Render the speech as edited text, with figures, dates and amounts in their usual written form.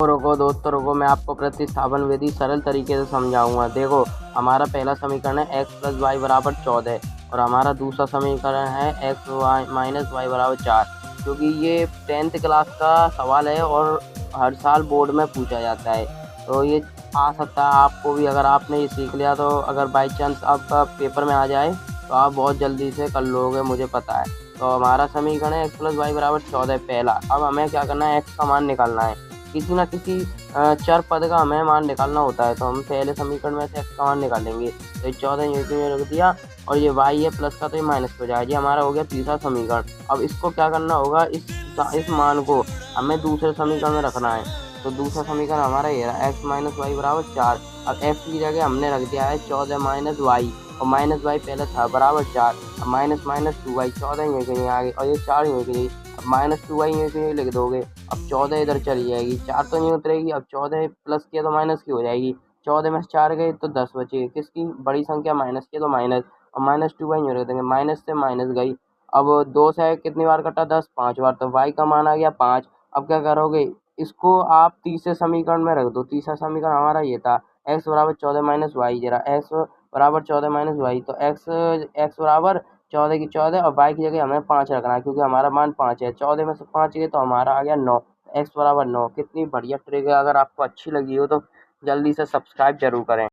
रुको दोस्तों रुको, मैं आपको प्रतिस्थापन विधि सरल तरीके से समझाऊंगा। देखो, हमारा पहला समीकरण है x प्लस वाई बराबर 14 और हमारा दूसरा समीकरण है x माइनस वाई बराबर 4। क्योंकि ये 10th क्लास का सवाल है और हर साल बोर्ड में पूछा जाता है, तो ये आ सकता है आपको भी। अगर आपने ये सीख लिया तो अगर बाई चांस आपका पेपर में आ जाए तो आप बहुत जल्दी से कर लोगे, मुझे पता है। तो हमारा समीकरण है x प्लस वाई बराबर 14 पहला। अब हमें क्या करना है, x का मान निकालना है। किसी ना किसी चर पद का हमें मान निकालना होता है, तो हम पहले समीकरण में से x का मान निकालेंगे। तो ये 14 यूं रख दिया और ये y है प्लस का, तो ये माइनस हो जाएगा। ये हमारा हो गया तीसरा समीकरण। अब इसको क्या करना होगा, इस मान को हमें दूसरे समीकरण में रखना है। तो दूसरा समीकरण हमारा ये रहा, x माइनस वाई बराबर 4। अब x की जगह हमने रख दिया है 14 माइनस वाई, और माइनस वाई पहले था बराबर 4। अब माइनस माइनस 2y, 14 यूं के नहीं आगे और ये 4 यूं के नहीं। अब माइनस 2y यूं के नहीं लिख दोगे। अब 14 इधर चली जाएगी, 4 तो नहीं उतरेगी। अब 14 प्लस किया तो माइनस की हो जाएगी। 14 में से 4 गए तो 10 बचे। किसकी बड़ी संख्या, माइनस की, तो माइनस। और माइनस 2y यूं रख देंगे, माइनस से माइनस गई। अब 2 से कितनी बार कटा, 10 5 बार, तो y का मान आ गया 5। अब क्या करोगे, इसको आप तीसरे समीकरण में रख दो। तीसरा समीकरण हमारा ये था, x बराबर 14 माइनस वाई। जरा x बराबर 14 माइनस वाई, तो x बराबर 14 की 14 और y की जगह हमें 5 रखना है, क्योंकि हमारा मान 5 है। 14 में से 5 गए तो हमारा आ गया 9। x बराबर 9। कितनी बढ़िया ट्रिक है। अगर आपको अच्छी लगी हो तो जल्दी से सब्सक्राइब जरूर करें।